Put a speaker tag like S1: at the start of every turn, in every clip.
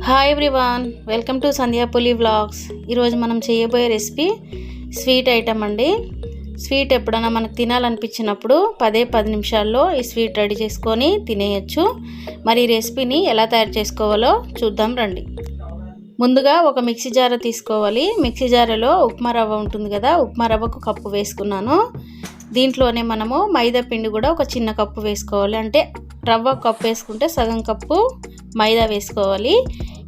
S1: Hi everyone, welcome to Sandhyapuli vlogs. ఈరోజు మనం చేయబోయే రెసిపీ స్వీట్ ఐటమ్ అండి. స్వీట్ ఎప్పుడైనా మనకు తినాలనిపించినప్పుడు 10 నిమిషాల్లో ఈ స్వీట్ రెడీ చేసుకొని తినేయచ్చు. మరి ఈ రెసిపీని ఎలా తయారు చేసుకోవాలో చూద్దాం రండి. ముందుగా ఒక మిక్సీ జార్ తీసుకోవాలి. మిక్సీ జార్లో ఉప్మా రవ్వ ఉంటుంది కదా, ఉప్మా రవ్వకు కప్పు వేసుకున్నాను. దీంట్లోనే మనము మైదా పిండి కూడా ఒక చిన్న కప్పు వేసుకోవాలి. అంటే రవ్వ కప్పు వేసుకుంటే సగం కప్పు మైదా వేసుకోవాలి.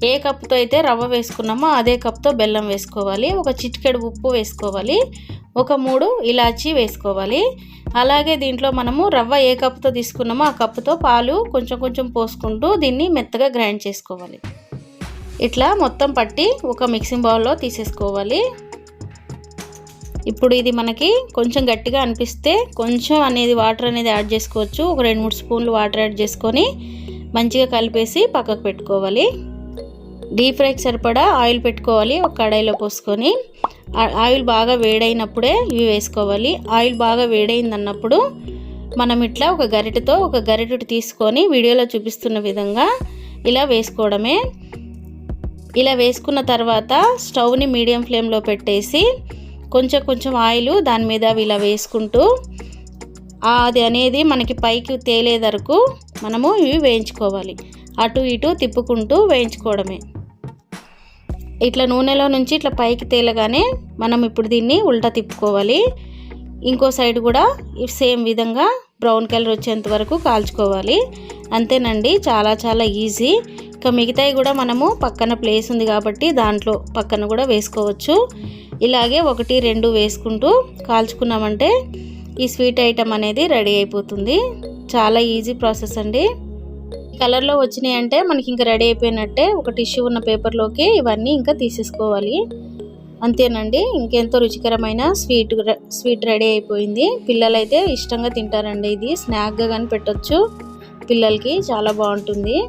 S1: ఏ కప్పుతో అయితే రవ్వ వేసుకున్నామో అదే కప్తో బెల్లం వేసుకోవాలి. ఒక చిటికెడు ఉప్పు వేసుకోవాలి. ఒక 3 ఇలాచీ వేసుకోవాలి. అలాగే దీంట్లో మనము రవ్వ ఏ కప్పుతో తీసుకున్నామో ఆ కప్పుతో పాలు కొంచెం కొంచెం పోసుకుంటూ దీన్ని మెత్తగా గ్రైండ్ చేసుకోవాలి. ఇట్లా మొత్తం పట్టి ఒక మిక్సింగ్ బౌల్లో తీసేసుకోవాలి. ఇప్పుడు ఇది మనకి కొంచెం గట్టిగా అనిపిస్తే కొంచెం అనేది వాటర్ అనేది యాడ్ చేసుకోవచ్చు. ఒక 2-3 స్పూన్లు వాటర్ యాడ్ చేసుకొని మంచిగా కలిపేసి పక్కకు పెట్టుకోవాలి. డీప్ ఫ్రైకి సరిపడా ఆయిల్ పెట్టుకోవాలి. ఒక కడాయిలో పోసుకొని ఆయిల్ బాగా వేడైనప్పుడే ఇవి వేసుకోవాలి. ఆయిల్ బాగా వేడైందన్నప్పుడు మనం ఇట్లా ఒక గరిటె తీసుకొని వీడియోలో చూపిస్తున్న విధంగా ఇలా వేసుకోవడమే. ఇలా వేసుకున్న తర్వాత స్టవ్ని మీడియం ఫ్లేమ్లో పెట్టేసి కొంచెం ఆయిల్ దాని మీద ఇలా వేసుకుంటూ అది అనేది మనకి పైకి తేలే వరకు మనము ఇవి వేయించుకోవాలి. అటు ఇటు తిప్పుకుంటూ వేయించుకోవడమే. ఇట్లా నూనెలో నుంచి ఇట్లా పైకి తేలగానే మనం ఇప్పుడు దీన్ని ఉల్టా తిప్పుకోవాలి. ఇంకో సైడ్ కూడా సేమ్ విధంగా బ్రౌన్ కలర్ వచ్చేంత వరకు కాల్చుకోవాలి. అంతేనండి, చాలా ఈజీ. ఇక మిగతాయి కూడా మనము పక్కన ప్లేస్ ఉంది కాబట్టి దాంట్లో పక్కన కూడా వేసుకోవచ్చు. ఇలాగే 1-2 వేసుకుంటూ కాల్చుకున్నామంటే ఈ స్వీట్ ఐటమ్ అనేది రెడీ అయిపోతుంది. చాలా ఈజీ ప్రాసెస్ అండి. కలర్లో వచ్చినాయి అంటే మనకి ఇంకా రెడీ అయిపోయినట్టే. ఒక టిష్యూ ఉన్న పేపర్లోకి ఇవన్నీ ఇంకా తీసేసుకోవాలి. అంతేనండి, ఇంకెంతో రుచికరమైన స్వీట్ రెడీ అయిపోయింది. పిల్లలైతే ఇష్టంగా తింటారండి. ఇది స్నాక్గా కానీ పెట్టచ్చు పిల్లలకి, చాలా బాగుంటుంది.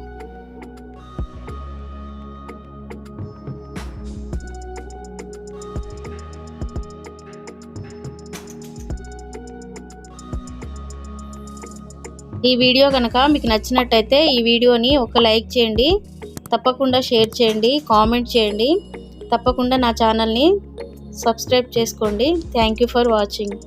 S1: ఈ వీడియో కనుక మీకు నచ్చినట్టయితే ఈ వీడియోని ఒక లైక్ చేయండి, తప్పకుండా షేర్ చేయండి, కామెంట్ చేయండి, తప్పకుండా నా ఛానల్ని సబ్స్క్రైబ్ చేసుకోండి. Thank you for watching.